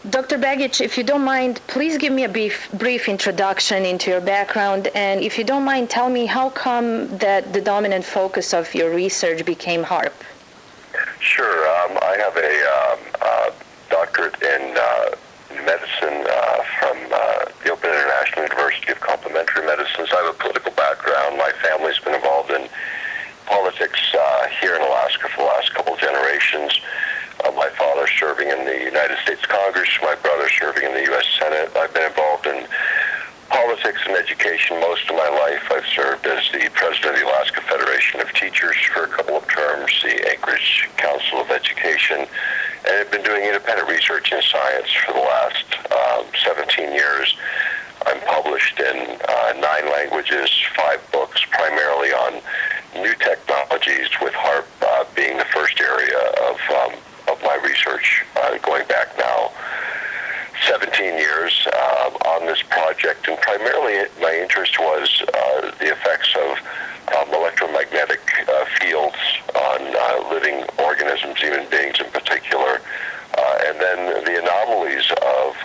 Dr. Begich, if you don't mind, please give me a brief introduction into your background, and if you don't mind, tell me how come that the dominant focus of your research became Haarp. Sure. I have a doctorate in medicine from the Open International University of Complementary Medicines. I have a political background. My family's been involved in politics here in Alaska for the last couple of generations. My father serving in the United States Congress, my brother serving in the U.S. Senate. I've been involved in politics and education most of my life. I've served as the president of the Alaska Federation of Teachers for a couple of terms, the Anchorage Council of Education, and I've been doing independent research in science for the last 17 years. I'm published in 9 languages, 5 books, primarily on new technologies, with Haarp being the first area of my research, going back now 17 years on this project. And primarily my interest was the effects of electromagnetic fields on living organisms, human beings in particular, and then the anomalies of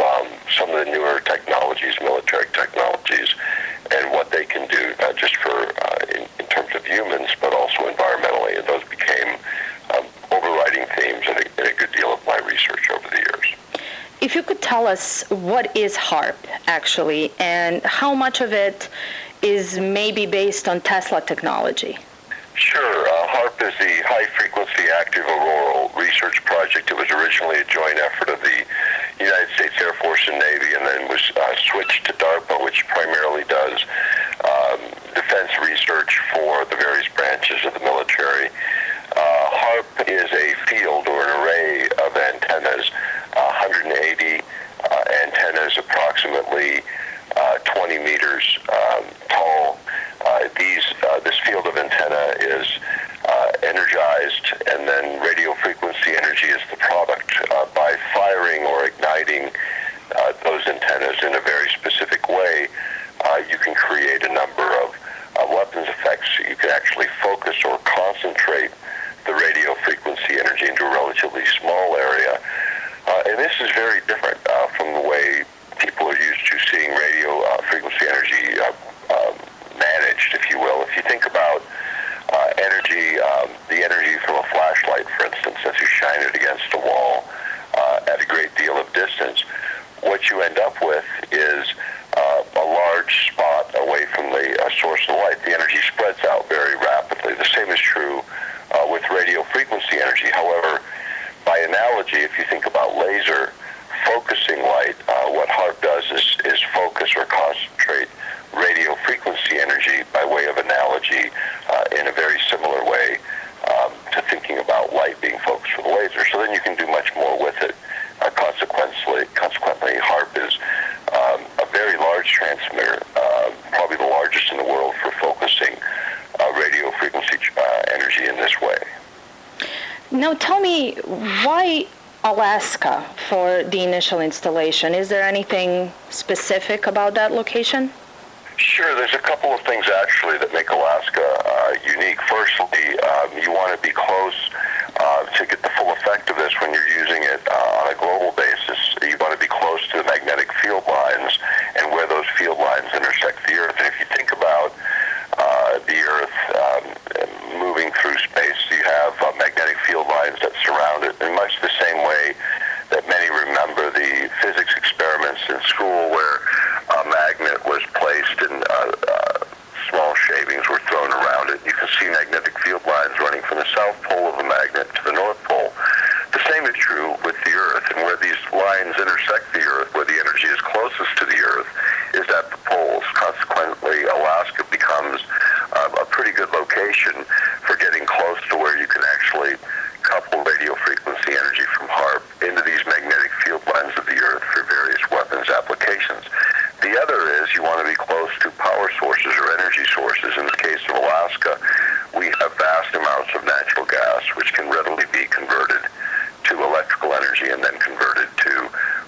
some of the newer technologies, military technologies, and what they can do, not just for in terms of humans, but also environmentally. And those became overriding themes in a good deal of my research over the years. If you could tell us what is Haarp, actually, and how much of it is maybe based on Tesla technology? Sure. Haarp is the High-Frequency Active Auroral Research Project. It was originally a joint effort of the United States Air Force and Navy, and then was switched to DARPA, which primarily does defense research for the various branches of the military. Haarp is a field or an array of antennas, 180 antennas, approximately 20 meters tall. This field of antenna is energized, and then radio frequency energy is the product. By firing or igniting those antennas in a very specific way, you can create a number of weapons effects. You can actually focus or concentrate the radio frequency energy into a relatively small area. And this is very different from the way people are used to seeing radio frequency energy managed, if you will. If you think about energy, the energy from a flashlight, for instance, as you shine it against a wall at a great deal of distance, what you end up with is a large spot away from the source of the light. The energy spreads out very rapidly. The same is true with radio frequency energy. However, by analogy, if you think about laser focusing light, what Haarp does is focus or concentrate radio frequency energy by way of analogy in a very similar way to thinking about light being focused with a laser. So then you can do much more with it. Consequently, Haarp is a very large transmitter, probably the largest in the world for focusing radio frequency energy in this way. Now tell me, why Alaska for the initial installation? Is there anything specific about that location? Sure, there's a couple of things actually that make Alaska unique. Firstly, you want to be close to get the full effect of this when you're using it on a global basis. You want to be close to the magnetic field lines and where those field lines intersect the Earth. And if you think about the Earth moving through space, you have magnetic field lines that surround it in much the same way that many remember the physics experiments in school where a magnet was placed and small shavings were thrown around it. You can see magnetic field lines running from the south pole of the magnet to the north pole. The same is true with the Earth, and where these lines intersect the Earth, where the energy is closest to the Earth, is at the poles. Consequently, Alaska becomes a pretty good location for getting close to where you can actually couple radio frequency energy from Haarp into these magnetic field lines of the Earth for various weapons applications. The other is you want to be close to power sources or energy sources. In the case of Alaska, we have vast amounts of natural gas, which can readily be converted to electrical energy and then converted to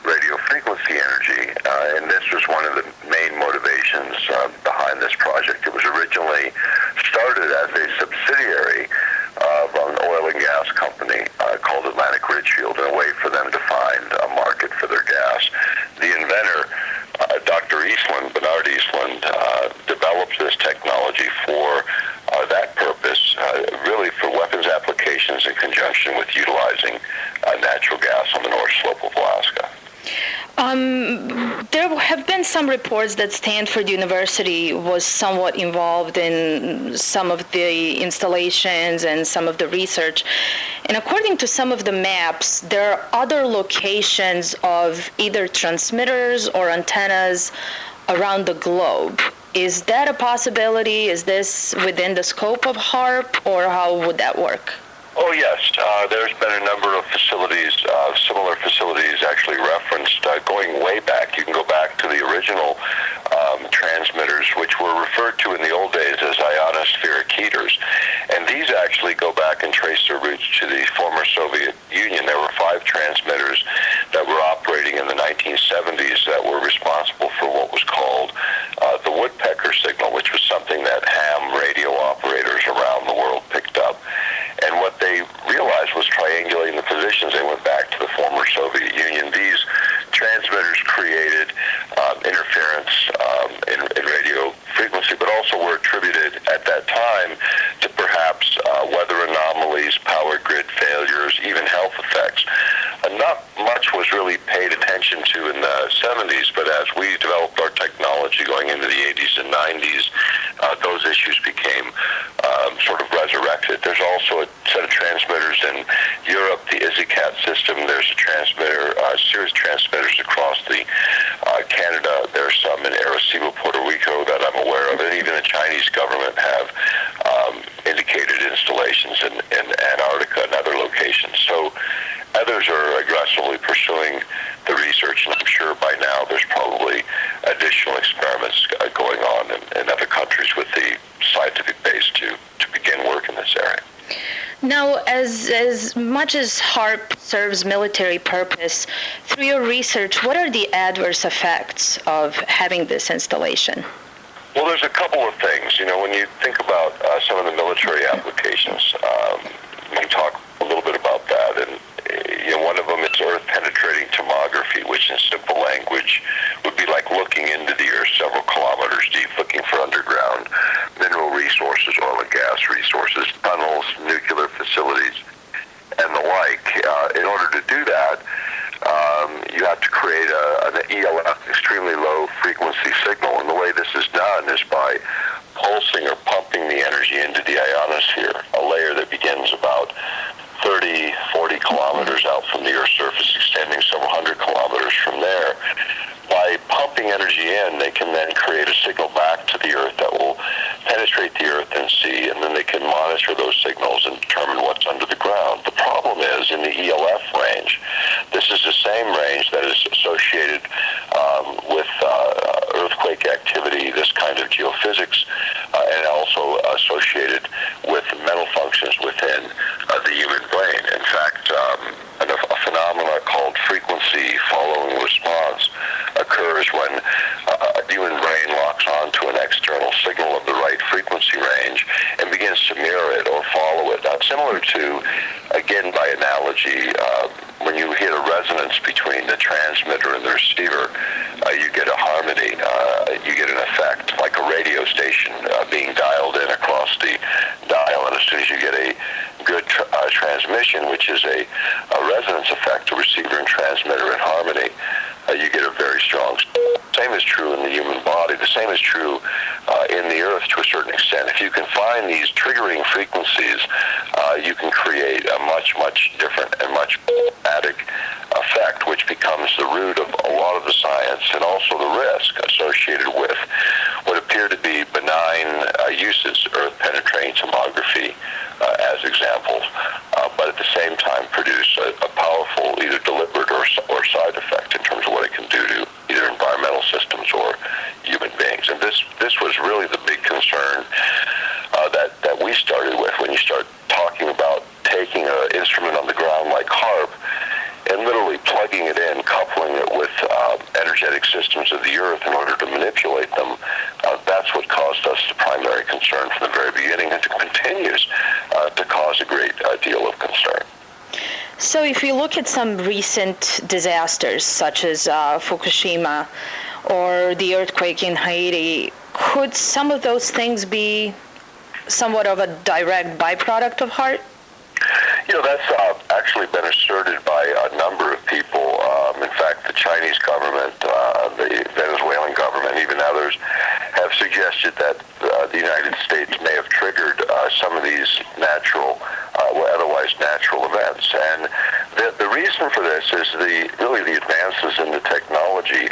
radio frequency energy. And this was one of the main motivations behind this project. It was originally started as a subsidiary of an oil and gas company called Atlantic Richfield, in a way for them to find a market for their gas. natural gas on the north slope of Alaska. There have been some reports that Stanford University was somewhat involved in some of the installations and some of the research. And according to some of the maps, there are other locations of either transmitters or antennas around the globe. Is that a possibility? Is this within the scope of Haarp, or how would that work? Oh, yes. There's been a number of facilities, similar facilities actually referenced going way back. You can go back to the original transmitters, which were referred to in the old days as ionospheric heaters. And these actually go back and trace their roots to the former Soviet Union. There were 5 transmitters that were operating in the 1970s that were responsible for what was called the woodpecker signal, which was something that ham radio operators around the world picked up. And what they realized was triangulating the positions. They went back to the former Soviet Union. These transmitters created interference in radio frequency, but also were attributed at that time to perhaps weather anomalies, power grid failures, even health effects. Not much was really paid attention to in the 70s, but as we developed our technology going into the 80s and 90s, those issues became sort of resurrected. There's also a set of transmitters in Europe, the EasyCat system. There's a transmitter, series of transmitters across the Canada. There's some in Arecibo, Puerto Rico that I'm aware of, and even the Chinese government have indicated installations in Antarctica and other locations. So others are aggressively pursuing the research, and I'm sure by now there's probably additional experiments going on in other countries with the scientific base to begin work in this area. Now, as much as Haarp serves military purpose, through your research, what are the adverse effects of having this installation? Well, there's a couple of things. When you think about some of the military applications, we can talk a little bit about that. And one of them is earth-penetrating tomography, which in simple language would be like looking into the earth several kilometers deep, looking for underground mineral resources, oil and gas resources, tunnels, nuclear facilities, and the like. In order to do that, you have to create an ELF, extremely low frequency signal, and the way this is done is by pulsing or pumping the energy into the ionosphere, a layer that begins about 30, 40 kilometers out from the Earth's surface, extending several hundred kilometers from there. By pumping energy in, they can then create a signal back to the Earth that will penetrate the Earth and sea, and then they can monitor those signals and determine what's under the ground. The problem is, in the ELF range, this is the same range that is associated with earthquake activity, this kind of geophysics, and also associated with mental functions within the human brain. In fact, a phenomena called frequency following response occurs when a human brain locks onto an external signal of the right frequency range and begins to mirror it or follow it. Similar to, again, by analogy, when you hit a resonance between the transmitter and the receiver, you get a harmony, you get an effect, like a radio station being dialed in across the dial, and as soon as you get a good transmission, which is a resonance effect, a receiver and transmitter in harmony, you get a very strong. Same is true in the human body. The same is true in the earth to a certain extent. If you can find these triggering frequencies, you can create a much, much different and much dramatic effect, which becomes the root of a lot of the science and also the risk associated with what appear to be benign uses, earth-penetrating tomography as examples, but at the same time produce a powerful either deliberate or side effect in terms of what it can do to either environmental systems or human beings. And this was really the big concern that we started with when you start talking about taking an instrument on the ground like Haarp and literally plugging it in, coupling it with energetic systems of the earth in order to manipulate them. That's what caused us the primary concern from the very beginning, and it continues to cause a great deal of concern. So if you look at some recent disasters, such as Fukushima or the earthquake in Haiti, could some of those things be somewhat of a direct byproduct of Haarp? That's actually been asserted by a number of people. In fact, the Chinese government, the Venezuelan government, even others, have suggested that the United States may have triggered some of these natural, otherwise natural events. And the reason for this is really the advances in the technology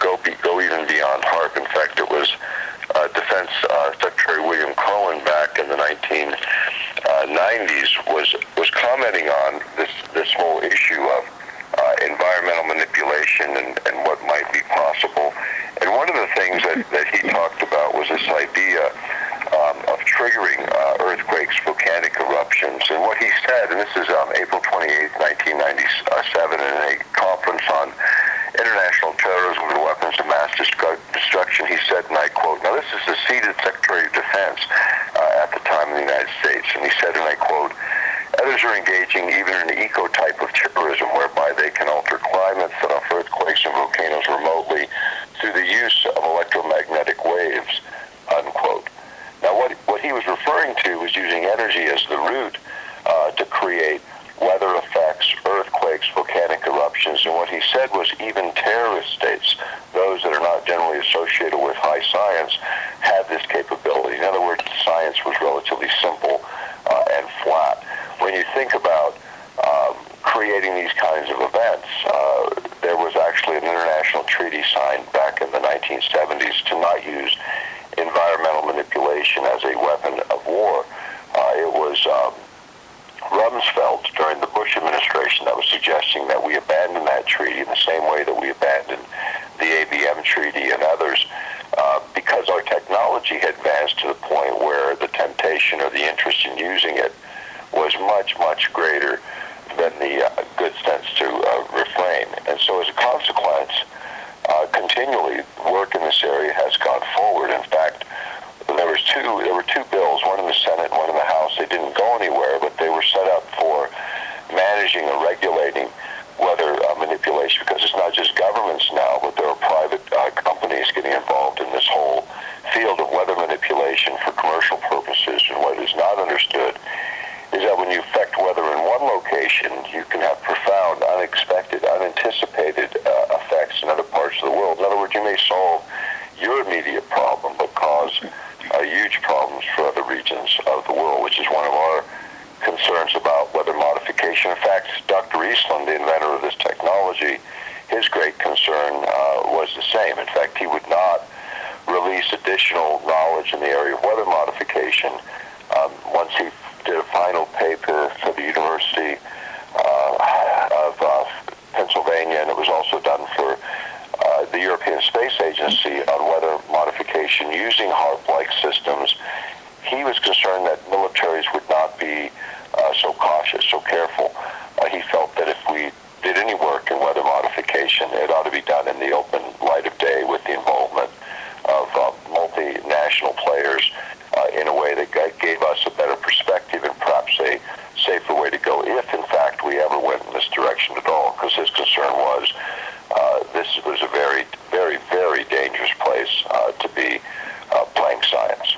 go even beyond Haarp. In fact, it was Defense Secretary William Cohen back in the 1990s was commenting on this whole issue of environmental manipulation and what might be possible. And one of the things that he talked about was this idea of triggering earthquakes, volcanic eruptions. And what he said, and this is April 28, 1997, in a conference on international terrorism and weapons of mass destruction, he said, and I quote, now this is the seated Secretary of Defense at the time in the United States, and he said, and I quote, others are engaging even in an eco-type of terrorism whereby they can alter climates, set off earthquakes and volcanoes remotely through the use of electromagnetic waves, unquote. Now what he was referring to was using energy as the root to create weather effects, earthquakes, volcanic eruptions, and what he said was even terrorist states, those that are not generally associated with high science, had this capability. In other words, science was relatively simple and flat. When you think about creating these kinds of events, there was actually an international treaty signed back in the 1970s to not use environmental manipulation as a weapon of war. It was Rumsfeld during the Bush administration that was suggesting that we abandon that treaty in the same way that we abandoned the ABM treaty and others, because our technology had advanced to the point where the temptation or the interest in using it was much, much greater than the good sense to refrain. And so as a consequence, continually work in this area has gone forward. In fact, there were two bills, one in the Senate and one in the House. They didn't go anywhere, but they were set up for managing or regulating weather manipulation, because it's not just governments now, but there are private companies getting involved in this whole field of weather manipulation for commercial purposes. And what is not understood is that when you affect weather in one location, you can have profound, unexpected, unanticipated effects in other parts of the world. In other words, you may solve your immediate problem, but cause huge problems for other regions of the world, which is one of our concerns about weather modification. In fact, Dr. Eastland, the inventor of this technology, his great concern was the same. In fact, he would not release additional knowledge in the area of weather modification. Once he did a final paper for the University of Pennsylvania, and it was also done for the European Space Agency on weather modification using Haarp-like systems, he was concerned that militaries would not be so cautious, so careful. He felt that if we did any work in weather modification, it ought to be done in the open light of day with the involvement of multinational players in a way that gave us a better perspective and perhaps a safer way to go if, in fact, we ever went in this direction at all, because his concern was this was a very, very, very dangerous place to be playing science.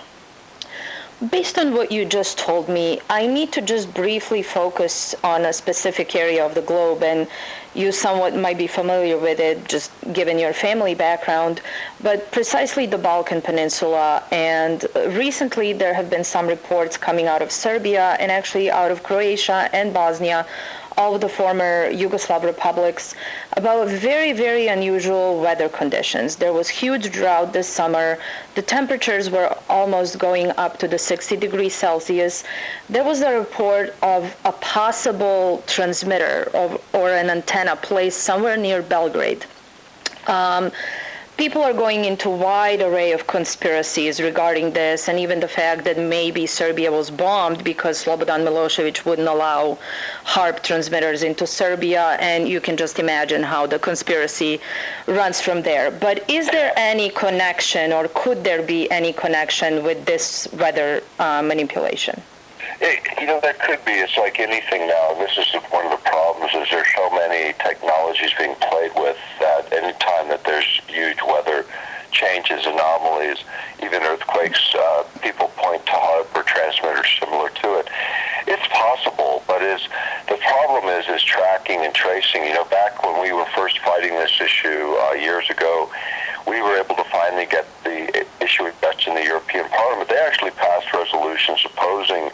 Based on what you just told me, I need to just briefly focus on a specific area of the globe, and you somewhat might be familiar with it, just given your family background, but precisely the Balkan Peninsula. And recently there have been some reports coming out of Serbia and actually out of Croatia and Bosnia, all of the former Yugoslav republics, about very, very unusual weather conditions. There was huge drought this summer. The temperatures were almost going up to the 60 degrees Celsius. There was a report of a possible transmitter or an antenna placed somewhere near Belgrade. People are going into a wide array of conspiracies regarding this, and even the fact that maybe Serbia was bombed because Slobodan Milosevic wouldn't allow Haarp transmitters into Serbia, and you can just imagine how the conspiracy runs from there. But is there any connection, or could there be any connection with this weather manipulation? That could be. It's like anything now. This is one of the problems, is there's so many technologies being played with that any time that there's huge weather changes, anomalies, even earthquakes, people point to Haarp or transmitters similar to it. It's possible, but but the problem is tracking and tracing. Back when we were first fighting this issue years ago, we were able to finally get the issue addressed in the European Parliament. They actually passed resolutions opposing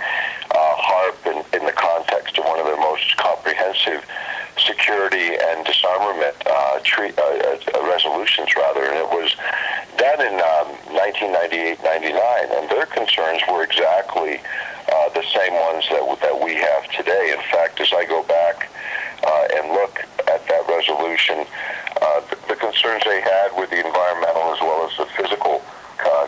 Haarp in the context of one of their most comprehensive security and disarmament resolutions, and it was done in 1998-99, and their concerns were exactly the same ones that we have today. In fact, as I go back and look at that resolution, the concerns they had with the environmental as well as the physical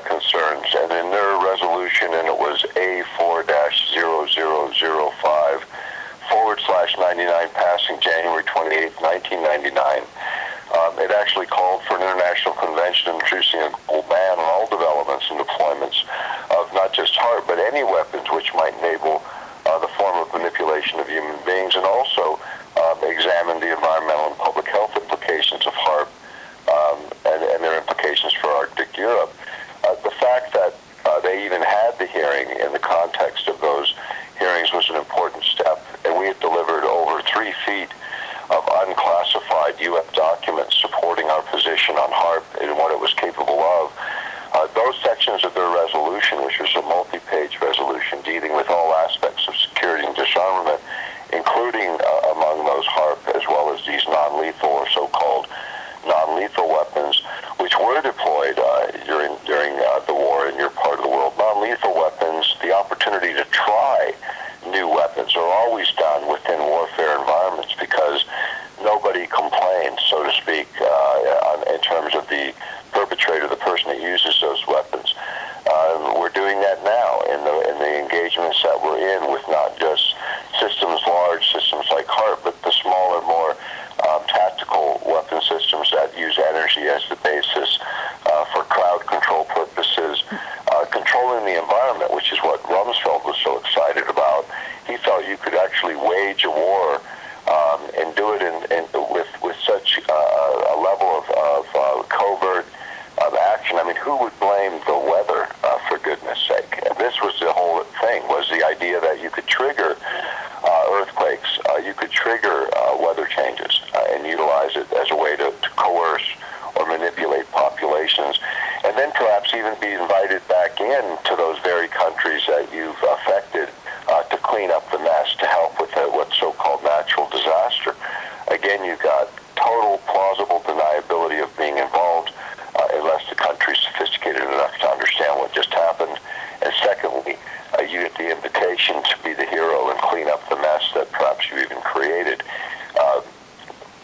concerns, and in their resolution, and it was A4-0005/99, passing January 28, 1999, it actually called for an international convention introducing a global ban on all developments and deployments of not just Haarp, but any weapons which might enable the form of manipulation of human beings, and also examine the environmental and public health implications of Haarp and their implications for Arctic Europe. The fact that they even had the hearing in the context of those hearings was an important step, and we had delivered over 3 feet of unclassified U.S. documents supporting our position on Haarp and what it was capable of. Those sections of their resolution, which was a multi-page resolution dealing with all aspects of security and disarmament, including among those Haarp as well as these non-lethal or so-called non-lethal weapons, which were deployed during the war in your part of the world. Non-lethal weapons, the opportunity to try new weapons are always done within warfare environments because nobody complains, so to speak, in terms of the perpetrator, the person that uses those weapons. We're doing that now in the engagements that we're in with not just large systems like Haarp, but the smaller, more tactical weapon systems that use energy as the basis for crowd control purposes, controlling the environment, which is what Rumsfeld was so excited about. He felt you could actually wage a war and do it with such a level of covert action. I mean, who would blame the weather, for goodness sake? And this was the whole thing, was the idea that you could trigger earthquakes, you could trigger weather changes and utilize it as a way to coerce or manipulate populations, and then perhaps even be invited back in to those very countries that you've affected to clean up the mess, to help with what's so-called natural disaster. Again, you've got total plausible deniability of being involved unless the country's sophisticated enough to understand what just happened. And secondly, you get the invitation to be the hero and clean up the mess that perhaps you even created.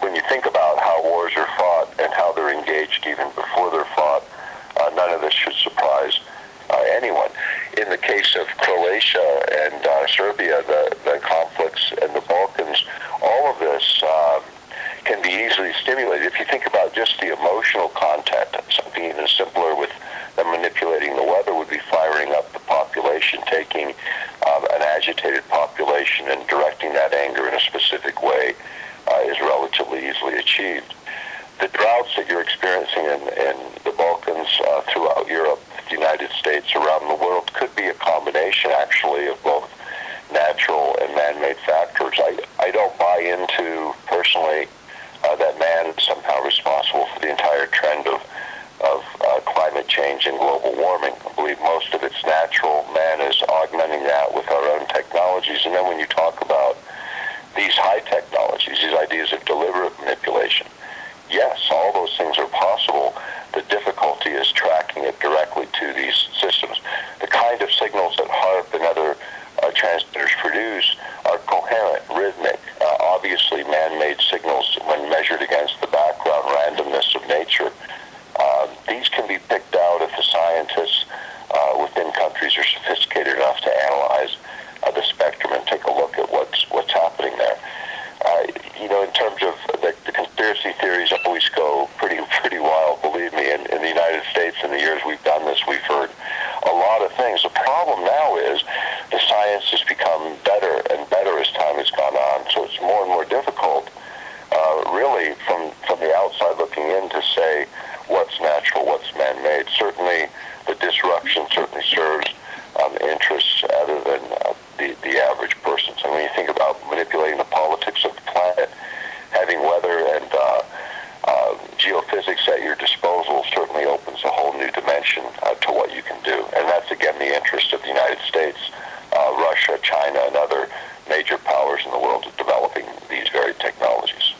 When you think about how wars are fought and how they're engaged even before they're fought, none of this should surprise anyone. In the case of Croatia and Serbia, the conflicts in the Balkans, all of this can be easily stimulated. If you think about just the emotional content, something even simpler with them manipulating the weather would be firing up the population, taking an agitated population and directing that anger in a specific way is relatively easily achieved. The droughts that you're experiencing in the Balkans, throughout Europe, the United States, around the world, could be a combination, actually, of both natural and man-made factors. I don't buy into, personally, that man is somehow responsible for the entire trend of climate change and global warming. I believe most of it's natural. Man is augmenting that with our own technologies. And then when you talk about these high technologies, these ideas of deliberate manipulation, yes, all those things are possible. The difficulty is tracking it directly to these systems. The kind of signals that Haarp and other transmitters produce are coherent, rhythmic, obviously man-made signals when measured against the background randomness of nature. These can be picked out if the scientists within countries are sophisticated enough to analyze the spectrum and take a look at what's happening there. In terms of the conspiracy theories always go pretty wild, believe me. In the United States, in the years we've done this, we've heard a lot of things. The problem now is the science has become better and better as time has gone on, so it's more and more difficult, really, from the outside looking in, to say what's natural, what's man-made. Certainly, the disruption certainly serves interests other than the average person. So when you think about manipulating the politics of the planet, having weather and geophysics at your disposal certainly opens a whole new dimension to what you can do. And that's, again, the interest of the United States, Russia, China, and other major powers in the world of developing these very technologies.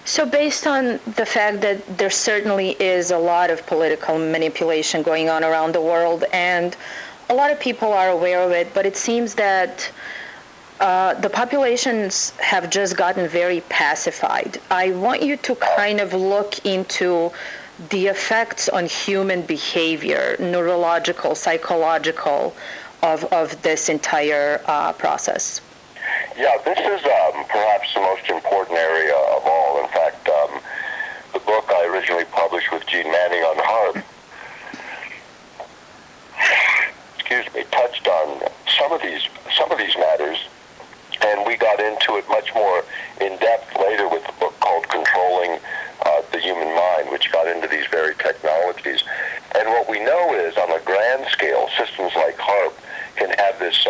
So based on the fact that there certainly is a lot of political manipulation going on around the world, and a lot of people are aware of it, but it seems that the populations have just gotten very pacified. I want you to kind of look into the effects on human behavior, neurological, psychological, of this entire process. Yeah, this is perhaps the most important area of all. In fact, the book I originally published with Gene Manning on Haarp, touched on some of these matters, and we got into it much more in depth later with the book called Controlling the Human Mind, which got into these very technologies. And what we know is, on a grand scale, systems like Haarp can have this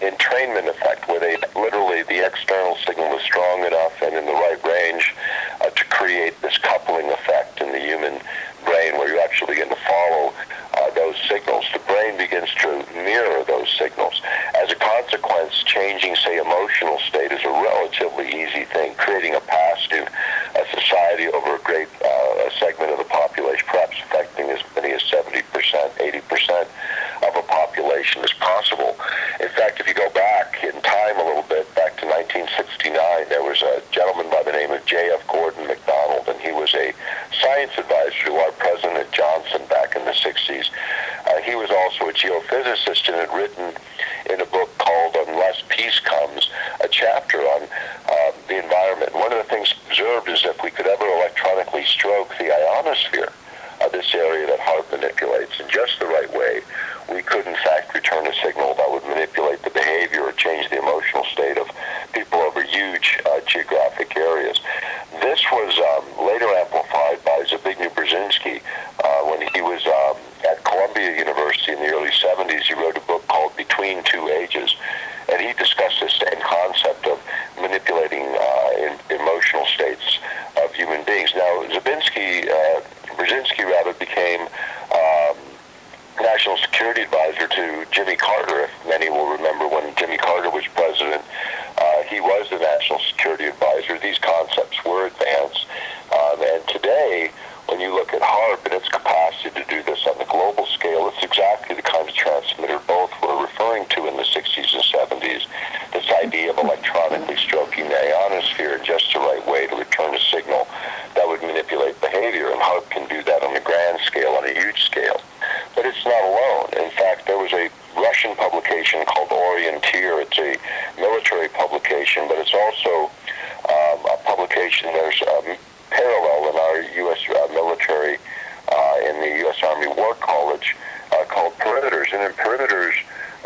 entrainment effect, where literally the external signal is strong enough and in the right range to create this coupling effect in the human brain, where you actually begin to follow those signals. The brain begins to mirror those signals. As a consequence, changing, say, emotional state is a relatively easy thing. Creating a positive society over a great segment of the population, perhaps affecting as many as 70%, 80% of a population is possible. In fact, if you go back in time a little bit, back to 1969, there was a gentleman by the name of J.F. Gordon MacDonald, and he was a science advisor to our President Johnson back in the 60s. He was also a geophysicist and had written in a book called Unless Peace Comes, a chapter on the environment. One of the things observed is if we could ever electronically stroke the ionosphere, this area that Haarp manipulates, in just the right way, we could in fact return a signal that would manipulate the behavior or change the emotional state of people over huge geographic areas. This was later amplified by Begich Sr. When he was at Columbia University in the early 70s. He wrote a book called Between Two Ages, and he discussed this same concept of manipulating emotional states of human beings. Now, Brzezinski became National Security Advisor to Jimmy Carter. If many will remember, when Jimmy Carter was president, he was the National Security Advisor. These concepts were advanced. And today, when you look at Haarp and its capacity to do this on the global scale, it's exactly the kind of transmitter both were referring to in the 60s and 70s, this idea of electronically stroking the ionosphere in just the right way to return a signal that would manipulate behavior. And Haarp can do that on a grand scale, on a huge scale. But it's not alone. In fact, there was a Russian publication called Orienteer. It's a military publication, but it's also a publication there's parallel in our U.S. Military, in the U.S. Army War College, called Perimeters. And in Perimeters,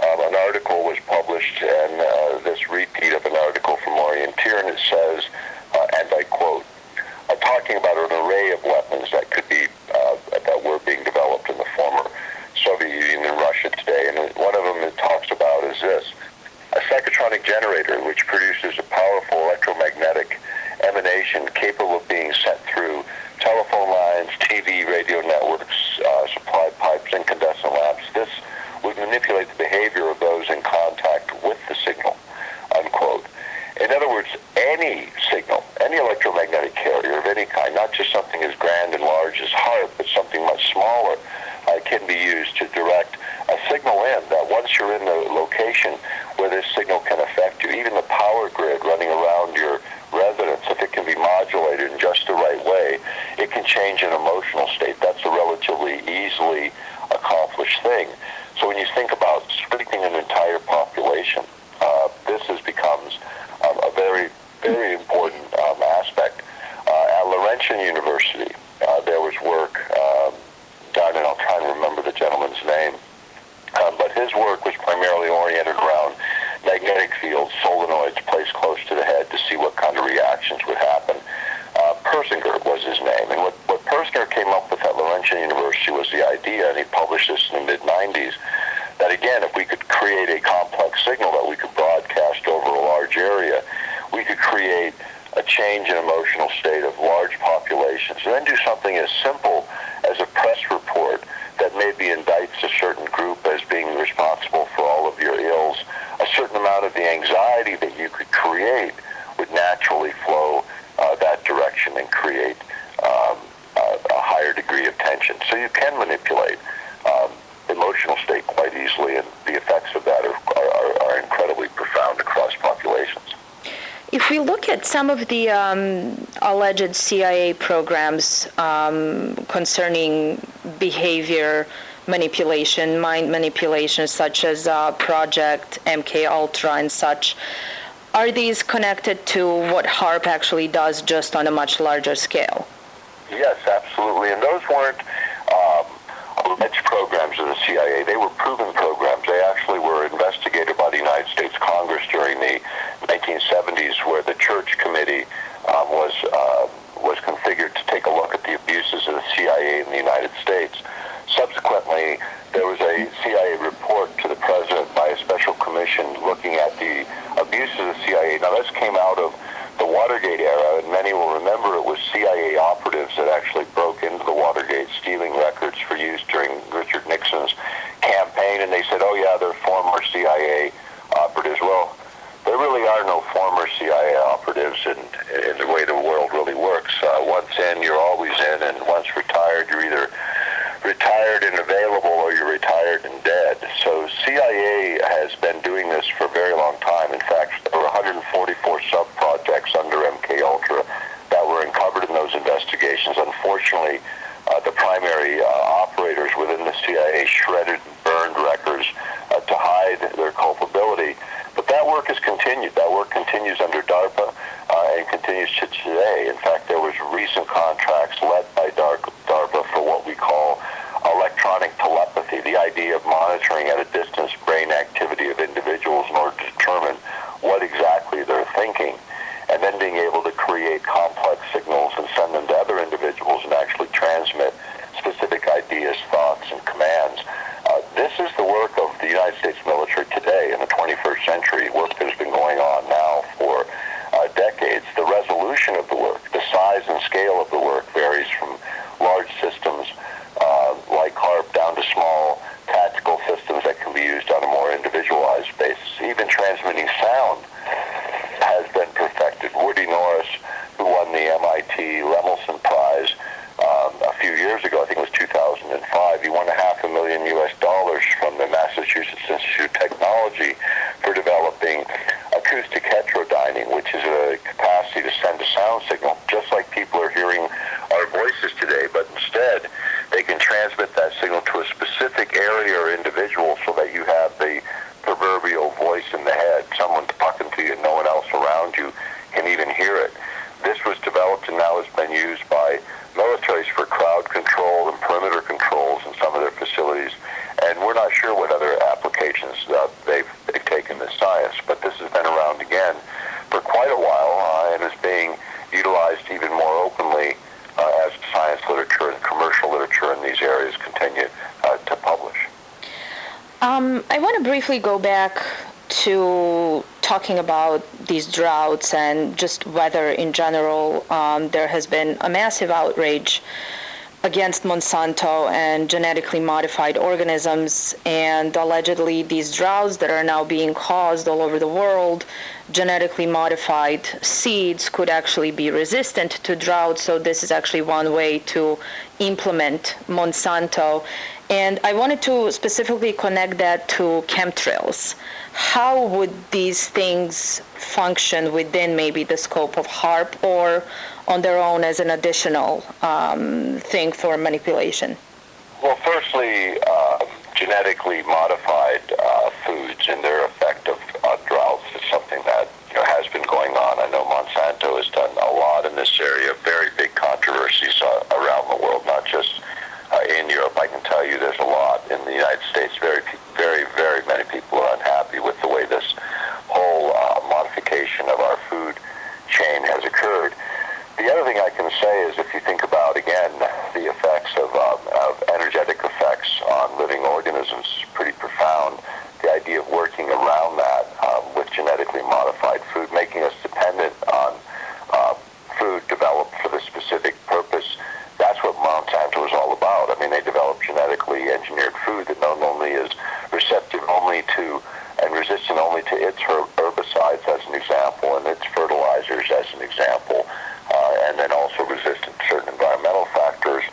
an article was published, and this repeat of an article from Orienteer, and it says, and I quote, talking about an array of weapons that could be, that were being developed in the former Soviet Union and Russia today. And one of them it talks about is this: a psychotronic generator which produces a powerful electromagnetic emanation capable of being sent through telephone lines, TV, radio networks, supply pipes, incandescent lamps. This would manipulate the behavior of those in contact with the signal, unquote. In other words, any signal, any electromagnetic carrier of any kind, not just something as grand and large as Haarp, but something much smaller, can be used to direct a signal in, that once you're in the location where this signal can affect you, even the power grid running around your residence, if it can be modulated in just the right way, it can change an emotional state. That's a relatively easily accomplished thing. So when you think about sweeping an entire population, this becomes a very, very important aspect. At Laurentian University, there was work done, and I'll try and remember the gentleman's name, but his work was primarily oriented around magnetic fields, solenoids placed close to the head to see what kind of reactions would happen. Persinger was his name, and what Persinger came up with at Laurentian University was the idea, and he published this in the mid-90s, that again, if we could create a complex signal that we could broadcast over a large large area, we could create a change in emotional state of large populations, and then do something as simple as a press report that maybe indicts a certain group as being responsible for all of your ills. A certain amount of the anxiety that you could create would naturally flow that direction and create a higher degree of tension. So you can manipulate emotional state quite easily, and the effects of that are incredibly profound across populations. If we look at some of the alleged CIA programs concerning behavior manipulation, mind manipulation, such as Project MK Ultra and such, are these connected to what Haarp actually does, just on a much larger scale? Yes, absolutely. And those weren't alleged programs of the CIA. They were proven programs. They actually were investigated by the United States Congress during the 1970s, where the Church Committee was configured to take a look at the abuses of the CIA in the United States. Subsequently, there was a CIA report to the President by a special commission looking at the abuses of the CIA. Now, this came out of the Watergate era, and many will remember it was CIA operatives that actually broke into the Watergate, stealing records for use during Richard Nixon's campaign, and they said, oh yeah, they're former CIA operatives. Well, there really are no former CIA operatives in the way the world really works. Once in, you're always in, and once retired, you're either retired and available or you're retired and dead. So CIA has been doing this for a very long time. In fact, there were 144 sub-projects under MK Ultra that were uncovered in those investigations. Unfortunately, the primary operators within the CIA shredded and burned records to hide their culpability. But that work has continued. That work continues under DARPA and continues to today. In fact, there was recent contracts led by DARPA for what we call electronic telepathy, the idea of monitoring at a distance brain activity of individuals in order to determine what exactly they're thinking, and then being able to create complex signals and send them to other individuals and actually transmit specific ideas, thoughts, and commands. This is the work of the United States military today in the 21st century, work that has been going on now for decades. The resolution of the work, the size and scale of the work varies from large systems like Haarp down to small tactical systems that can be used on a more individualized basis. Even transmitting sound has been perfected. Woody Norris, who won the MIT Lemelson Prize a few years ago, I think it was 2005, he won $500,000 US from the Massachusetts Institute of Technology for developing acoustic heterodyning, which is a capacity to send a sound signal, just like people are hearing our voices today, but instead they can transmit that signal to a specific area or individual so that you have the proverbial voice in the head, someone talking to you and no one else around you can even hear it. This was developed and now has been used by militaries for crowd control and perimeter controls in some of their facilities, and we're not sure what other applications they've taken this science, but this has been around again for quite a while and is being utilized even more openly as science literature and commercial literature in these areas continue to publish. I want to briefly go back to talking about these droughts and just weather in general. There has been a massive outrage against Monsanto and genetically modified organisms, and allegedly these droughts that are now being caused all over the world, genetically modified seeds could actually be resistant to drought. So this is actually one way to implement Monsanto. And I wanted to specifically connect that to chemtrails. How would these things function within maybe the scope of Haarp, or on their own as an additional thing for manipulation? Well, firstly, genetically modified foods and their effect on droughts is something that has been going on. I know Monsanto has done a lot in this area, very big controversies around the world, not just in Europe. I can tell you there's a lot in the United States. Very, very, very many people are unhappy with the way this whole modification of our food chain has occurred. The other thing I can say is, if you think about, again, the effects of energetic effects on living organisms is pretty profound. The idea of working around that with genetically modified food engineered food that not only is receptive only to and resistant only to its herbicides, as an example, and its fertilizers, as an example, and then also resistant to certain environmental factors.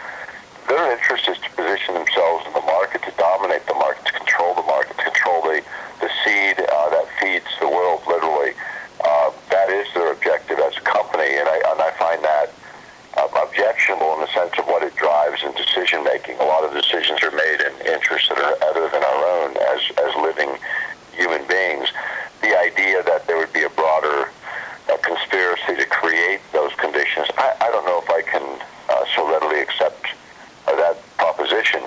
Their interest is to position themselves in the market, to dominate the market, to control the market, to control the seed that feeds the world, literally. That is their objective as a company, and I find that objectionable in the sense of what it drives in decision-making. A lot of decisions are made in interests that are other than our own as living human beings. The idea that there would be a broader conspiracy to create those conditions, I don't know if I can so readily accept that proposition.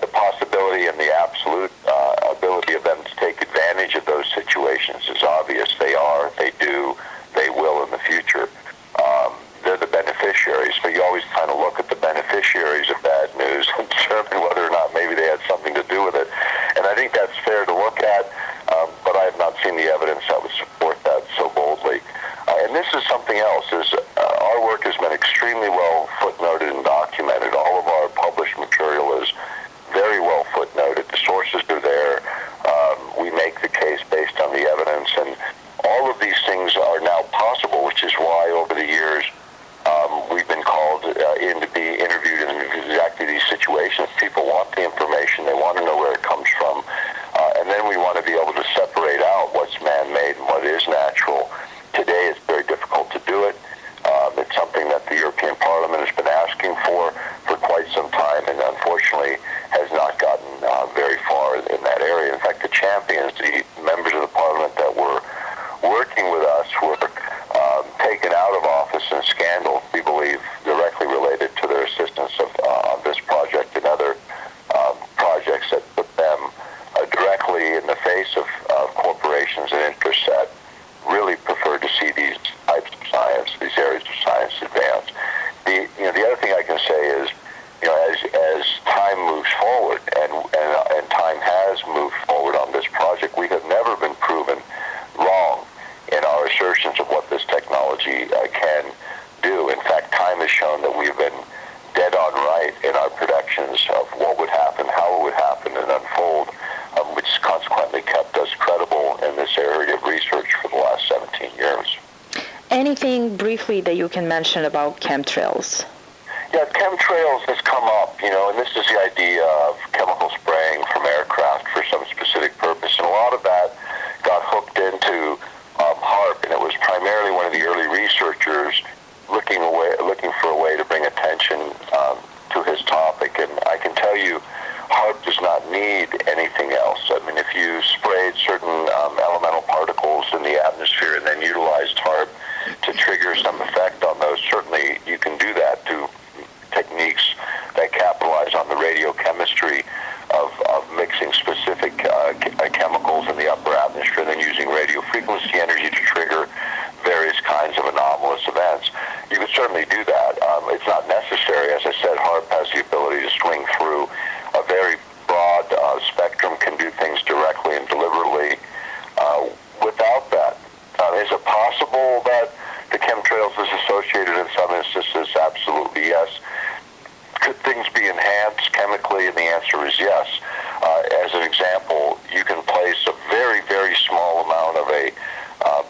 The possibility and the absolute ability of them to take advantage of those situations is obvious. They are, they do, they will in the future. They're the beneficiaries, but you always kind of look at the beneficiaries of bad news and determine whether or not maybe they had something to do with it. And I think that's fair to look at, but I have not seen the evidence that would support that so boldly. And this is something else, is our work has been extremely well footnoted and documented. All of our published material is very well footnoted. The sources are there. We make the case based on the evidence, and all of these things are now possible, which is why over the years we've been called in to be interviewed in exactly these situations. People want the information. They want to know where it comes from. And then we want to be able to separate out what's man-made and what is natural. Today it's very difficult to do it. It's something that the European Parliament has been asking for quite some time, and unfortunately has not gotten very far in that area. In fact, the champions, the members of the Parliament that were working with us, were taken out of office in scandal, we believe, directly related to their assistance on this project and other projects that put them directly in the face of corporations and interests that really prefer to see these types of science, these areas of science advance. The other thing I can say is, as time moves forward, and time has moved forward on this project, we have never been proven wrong in our assertions of what this technology can do. In fact, time has shown that we've been dead on right in our predictions of what would happen, how it would happen and unfold, which consequently kept us credible in this area of research for the last 17 years. Anything briefly that you can mention about chemtrails? Yeah, chemtrails has come up, and this is the idea of chemical spraying from aircraft for some specific purpose, and a lot of that got hooked into Haarp, and it was primarily one of the early researchers looking for a way to bring attention to his topic. And I can tell you, Haarp does not need anything else. I mean, if you sprayed certain elemental particles in the atmosphere and then utilized Haarp to trigger some effect on those, certainly you can do that through techniques that capitalize on the radiochemistry of mixing specific chemicals in the upper atmosphere and then using radio frequency energy to trigger various kinds of anomalous events. You could certainly do that. It's not necessary. As I said, Haarp has the ability to swing through a very broad spectrum, can do things directly and deliberately. Without that, is it possible that the chemtrails is associated in some instances? Absolutely, yes. Could things be enhanced chemically? And the answer is yes. As an example, you can place a very, very small amount of a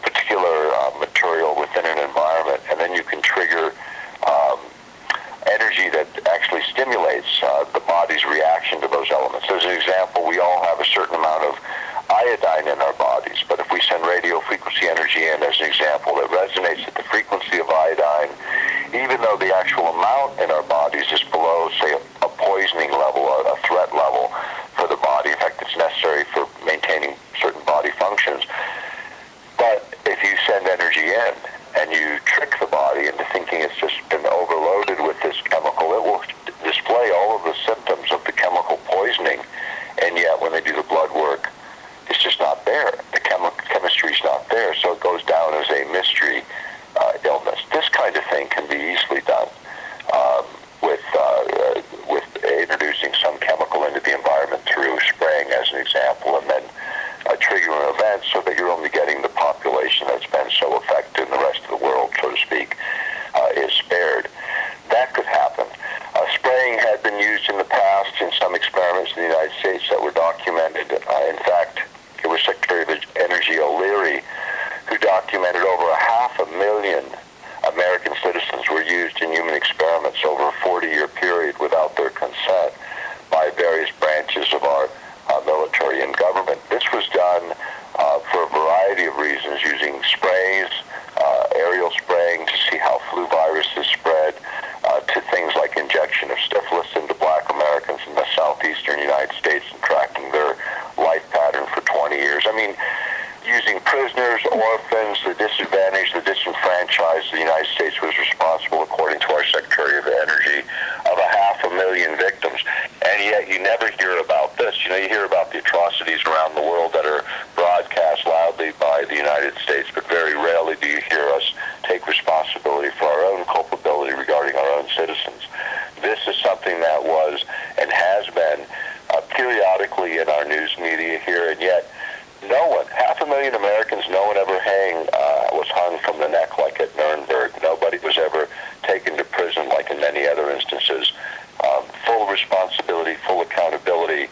particular material within an environment, and then you can trigger energy that actually stimulates the body's reaction to those elements. As an example, we all have a certain amount of iodine in our bodies, but if we send radio frequency energy in, as an example, that resonates at the frequency of iodine, even though the actual amount in our bodies is below, say, a poisoning level, a threat level for the body. In fact, it's necessary for maintaining certain body functions. But if you send energy in and you trick the body into thinking it's just been overloaded with this chemical, it will display all of the symptoms of the chemical poisoning, and yet when they do the blood work, it's just not there. The chemistry's not there, so it goes down as a mystery illness. This kind of thing can be easily done with introducing some chemical into the environment through spraying, as an example, and then triggering an event so that you're only getting the population that's been so affected and the rest of the world, so to speak, is spared. human experiments over a 40-year period without their consent by various branches of our military and government. This was done for a variety of reasons, using sprays, aerial spraying to see how flu viruses spread, to things like injection of syphilis into black Americans in the southeastern United States and tracking their life pattern for 20 years. I mean, using prisoners, orphans, the disadvantaged, the disenfranchised, the United States was responsible, according to our Secretary of Energy, of 500,000 victims. And yet you never hear about this. You know, you hear about the atrocities around the world that are broadcast loudly by the United States, but very rarely do you hear us take responsibility for our own culpability regarding our own citizens. This is something that was and has been periodically in our news media here, and yet no one, 500,000 Americans, no one ever was hung from the neck like at Nuremberg. Nobody was ever taken to prison like in many other instances. Full responsibility, full accountability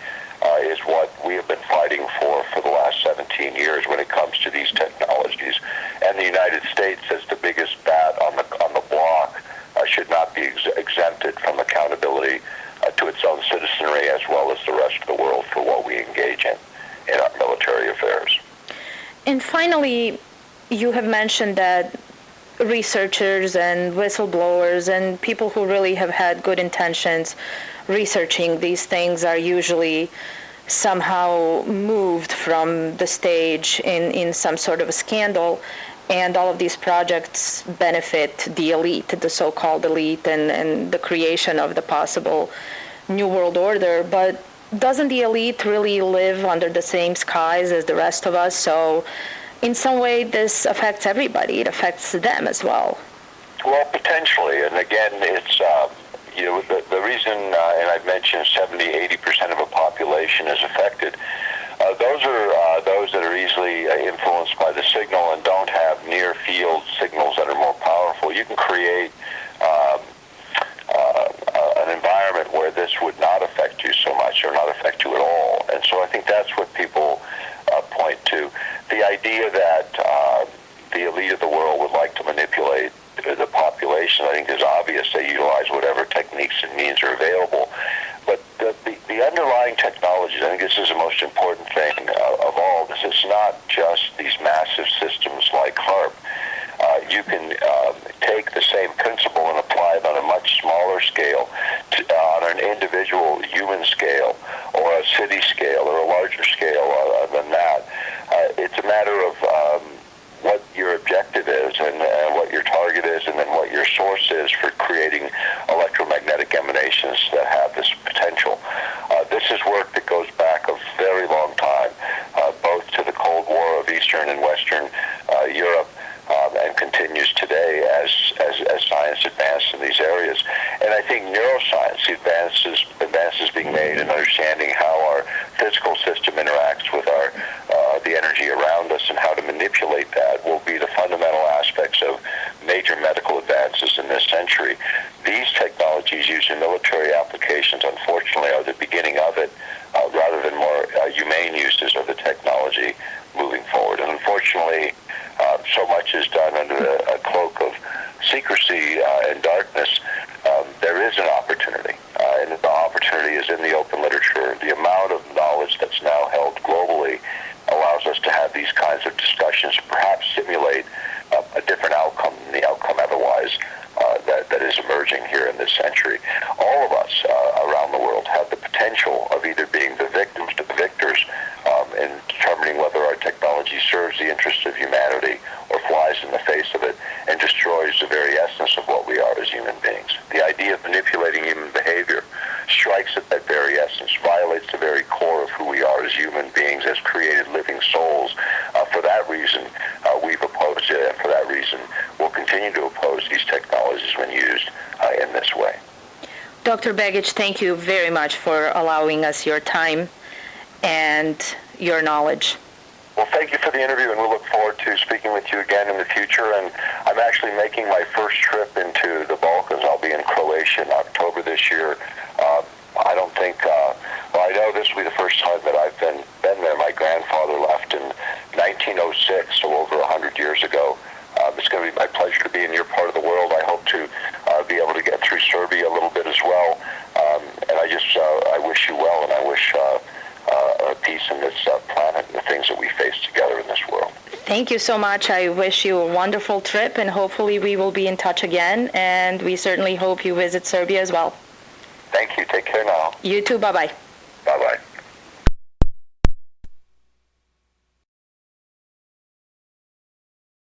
is what we have been fighting for the last 17 years when it comes to these technologies. And the United States, as the biggest bat on the block, should not be exempted from accountability to its own citizenry as well as the rest of the world for what we engage in our military affairs. And finally, you have mentioned that researchers and whistleblowers and people who really have had good intentions researching these things are usually somehow moved from the stage in some sort of a scandal, and all of these projects benefit the elite, the so-called elite, and the creation of the possible New World Order. But doesn't the elite really live under the same skies as the rest of us? So in some way, this affects everybody. It affects them as well. Well, potentially. And again, it's, the reason, and I've mentioned 70-80% of a population is affected. Those are those that are easily influenced by the signal and don't have near-field signals that are more powerful. You can create an environment where this would not affect you so much or not affect you at all. And so I think that's what people point to. The idea that the elite of the world would like to manipulate the population, I think, is obvious. They utilize whatever techniques and means are available. But the underlying technologies, I think this is the most important thing of all. This is not just these massive systems like Haarp. You can take the same principle and apply it on a much smaller scale, on an individual human scale, or a city scale, or a larger scale than that. It's a matter of what your objective is and what your target is, and then what your source is for creating electromagnetic emanations that have this potential. This is work that goes back a very long time, both to the Cold War of Eastern and Western Europe, and continues today as science advances in these areas. And I think neuroscience, advances being made in understanding how our physical system interacts with the energy around us and how to manipulate that will be the fundamental aspects of major medical advances in this century. These technologies used in military applications, unfortunately, are the beginning of it, rather than more humane uses of the technology moving forward. And unfortunately, so much is done under a cloak of secrecy and darkness. There is an opportunity, and the opportunity is in the open literature. The amount of knowledge that's now held globally allows us to have these kinds of discussions, perhaps simulate a different outcome than the outcome otherwise that is emerging here in this century. All of us around the world have the potential of either being the victims to the victors in determining whether our technology serves the interests of humanity or flies in the face of it and destroys the very essence of what we are as human beings. The idea of manipulating human behavior strikes at that very essence, violates the very core of who we are as human beings, as created living souls. For that reason, we've opposed it, and for that reason, we'll continue to oppose these technologies when used in this way. Dr. Begich, thank you very much for allowing us your time and your knowledge. Well, thank you for the interview, and we look forward to speaking with you again in the future. And I'm actually making my first trip into the Balkans. I'll be in Croatia in October this year. I don't think, I know this will be the first time that I've been there. My grandfather left in 1906, so over 100 years ago. It's going to be my pleasure to be in your part of the world. I hope to be able to get Thank you so much. I wish you a wonderful trip, and hopefully we will be in touch again, and we certainly hope you visit Serbia as well. Thank you. Take care now. You too. Bye-bye.